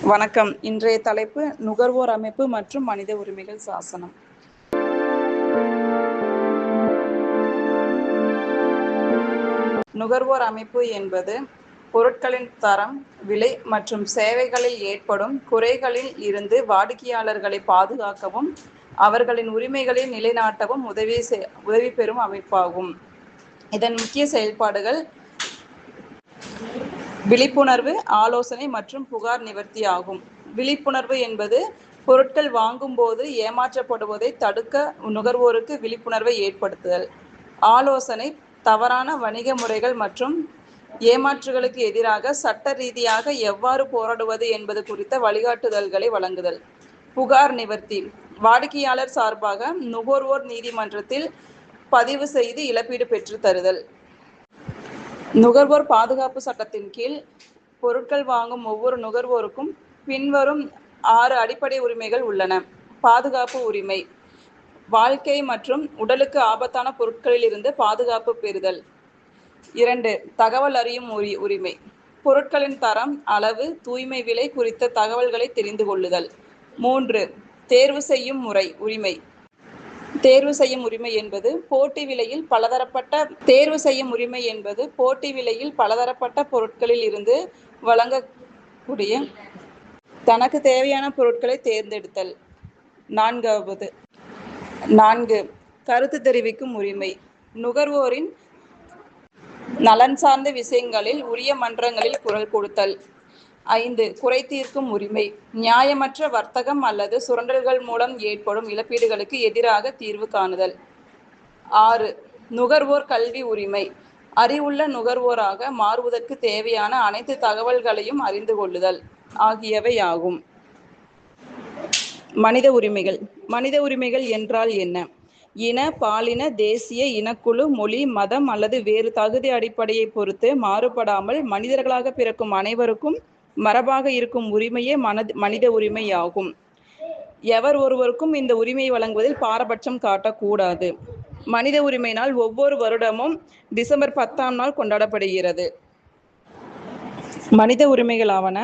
வணக்கம். இன்றைய தலைப்பு நுகர்வோர் அமைப்பு மற்றும் மனித உரிமைகள் சாசனம். நுகர்வோர் அமைப்பு என்பது பொருட்களின் தரம், விலை மற்றும் சேவைகளில் ஏற்படும் குறைகளில் இருந்து வாடிக்கையாளர்களை பாதுகாக்கவும் அவர்களின் உரிமைகளை நிலைநாட்டவும் உதவி பெறும் அமைப்பாகும். இதன் முக்கிய செயல்பாடுகள் விழிப்புணர்வு, ஆலோசனை மற்றும் புகார் நிவர்த்தி ஆகும். விழிப்புணர்வு என்பது பொருட்கள் வாங்கும் போது ஏமாற்றப்படுவதை தடுக்க நுகர்வோருக்கு விழிப்புணர்வை ஏற்படுத்துதல். ஆலோசனை, தவறான வணிக முறைகள் மற்றும் ஏமாற்றுகளுக்கு எதிராக சட்ட ரீதியாக எவ்வாறு போராடுவது என்பது குறித்த வழிகாட்டுதல்களை வழங்குதல். புகார் நிவர்த்தி, வாடிக்கையாளர் சார்பாக நுகர்வோர் நீதிமன்றத்தில் பதிவு செய்து இழப்பீடு பெற்று தருதல். நுகர்வோர் பாதுகாப்பு சட்டத்தின் கீழ் பொருட்கள் வாங்கும் ஒவ்வொரு நுகர்வோருக்கும் பின்வரும் 6 அடிப்படை உரிமைகள் உள்ளன. பாதுகாப்பு உரிமை, வாழ்க்கை மற்றும் உடலுக்கு ஆபத்தான பொருட்களில் இருந்து பாதுகாப்பு பெறுதல். 2. தகவல் அறியும் உரிமை, பொருட்களின் தரம், அளவு, தூய்மை, விலை குறித்த தகவல்களை தெரிந்து கொள்ளுதல். 3. தேர்வு செய்யும் உரிமை, தேர்வு செய்யும் உரிமை என்பது போட்டி விலையில் பலதரப்பட்ட பொருட்களில் இருந்து வழங்கக்கூடிய தனக்கு தேவையான பொருட்களை தேர்ந்தெடுத்தல். 4. கருத்து தெரிவிக்கும் உரிமை, நுகர்வோரின் நலன் சார்ந்த விஷயங்களில் உரிய மன்றங்களில் குரல் கொடுத்தல். 5. குறை தீர்க்கும் உரிமை, நியாயமற்ற வர்த்தகம் அல்லது சுரண்டல்கள் மூலம் ஏற்படும் இழப்பீடுகளுக்கு எதிராக தீர்வு காணுதல். 6. நுகர்வோர் கல்வி உரிமை, அறிவுள்ள நுகர்வோராக மாறுவதற்கு தேவையான அனைத்து தகவல்களையும் அறிந்து கொள்ளுதல் ஆகியவை ஆகும். மனித உரிமைகள். மனித உரிமைகள் என்றால் என்ன? இன, பாலின, தேசிய, இனக்குழு, மொழி, மதம் அல்லது வேறு தகுதி அடிப்படையை பொறுத்து மாறுபடாமல் மனிதர்களாக பிறக்கும் அனைவருக்கும் மரபாக இருக்கும் உரிமையே மனித உரிமை ஆகும். எவர் ஒருவருக்கும் இந்த உரிமையை வழங்குவதில் பாரபட்சம் காட்டக்கூடாது. மனித உரிமை நாள் ஒவ்வொரு வருடமும் டிசம்பர் 10ஆம் நாள் கொண்டாடப்படுகிறது. மனித உரிமைகள் ஆவன: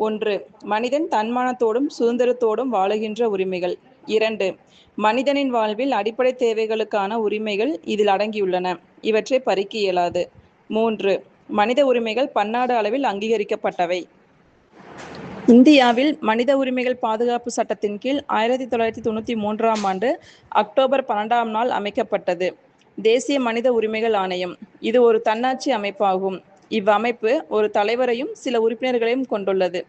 1. மனிதன் தன்மானத்தோடும் சுதந்திரத்தோடும் வாழுகின்ற உரிமைகள். 2. மனிதனின் வாழ்வில் அடிப்படை தேவைகளுக்கான உரிமைகள் இதில் அடங்கியுள்ளன. இவற்றை பறிக்க இயலாது. 3. மனித உரிமைகள் பன்னாட்டு அளவில் அங்கீகரிக்கப்பட்டவை. இந்தியாவில் மனித உரிமைகள் பாதுகாப்பு சட்டத்தின் கீழ் 1993ஆம் ஆண்டு அக்டோபர் 12ஆம் நாள் அமைக்கப்பட்டது தேசிய மனித உரிமைகள் ஆணையம். இது ஒரு தன்னாட்சி அமைப்பாகும். இவ்வமைப்பு ஒரு தலைவரையும் சில உறுப்பினர்களையும் கொண்டுள்ளது.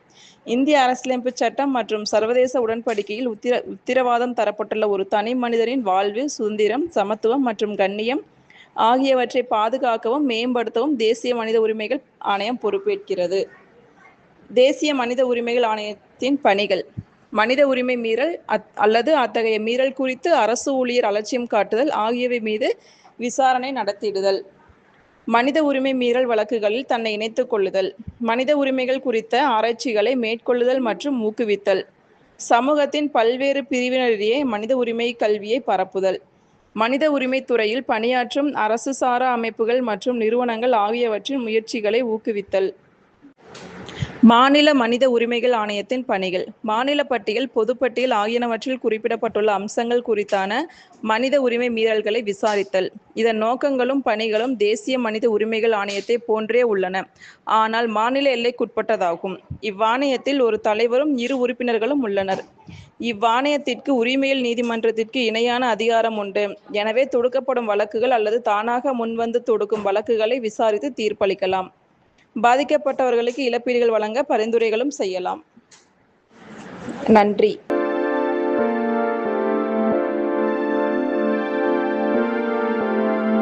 இந்திய அரசியலமைப்பு சட்டம் மற்றும் சர்வதேச உடன்படிக்கையில் உத்தரவாதம் தரப்பட்டுள்ள ஒரு தனி மனிதனின் வாழ்வு, சுதந்திரம், சமத்துவம் மற்றும் கண்ணியம் ஆகியவற்றை பாதுகாக்கவும் மேம்படுத்தவும் தேசிய மனித உரிமைகள் ஆணையம் பொறுப்பேற்கிறது. தேசிய மனித உரிமைகள் ஆணையத்தின் பணிகள்: மனித உரிமை மீறல் அல்லது அத்தகைய மீறல் குறித்து அரசு ஊழியர் அலட்சியம் காட்டுதல் ஆகியவை மீது விசாரணை நடத்திடுதல். மனித உரிமை மீறல் வழக்குகளில் தன்னை இணைத்துக் கொள்ளுதல். மனித உரிமைகள் குறித்த ஆராய்ச்சிகளை மேற்கொள்ளுதல் மற்றும் ஊக்குவித்தல். சமூகத்தின் பல்வேறு பிரிவினரிடையே மனித உரிமை கல்வியை பரப்புதல். மனித உரிமை துறையில் பணியாற்றும் அரசு சாரா அமைப்புகள் மற்றும் நிறுவனங்கள் ஆகியவற்றின் முயற்சிகளை ஊக்குவித்தல். மாநில மனித உரிமைகள் ஆணையத்தின் பணிகள்: மாநில பட்டியல், பொதுப்பட்டியல் ஆகியனவற்றில் குறிப்பிடப்பட்டுள்ள அம்சங்கள் குறித்தான மனித உரிமை மீறல்களை விசாரித்தல். இதன் நோக்கங்களும் பணிகளும் தேசிய மனித உரிமைகள் ஆணையத்தை போன்றே உள்ளன, ஆனால் மாநில எல்லைக்குட்பட்டதாகும். இவ்வாணையத்தில் ஒரு தலைவரும் 2 உறுப்பினர்களும் உள்ளனர். இவ்வாணையத்திற்கு உரிமையியல் நீதிமன்றத்திற்கு இணையான அதிகாரம் உண்டு. எனவே தொடுக்கப்படும் வழக்குகள் அல்லது தானாக முன்வந்து தொடுக்கும் வழக்குகளை விசாரித்து தீர்ப்பளிக்கலாம். பாதிக்கப்பட்டவர்களுக்கு இழப்பீடுகள் வழங்க பரிந்துரைகளும் செய்யலாம். நன்றி.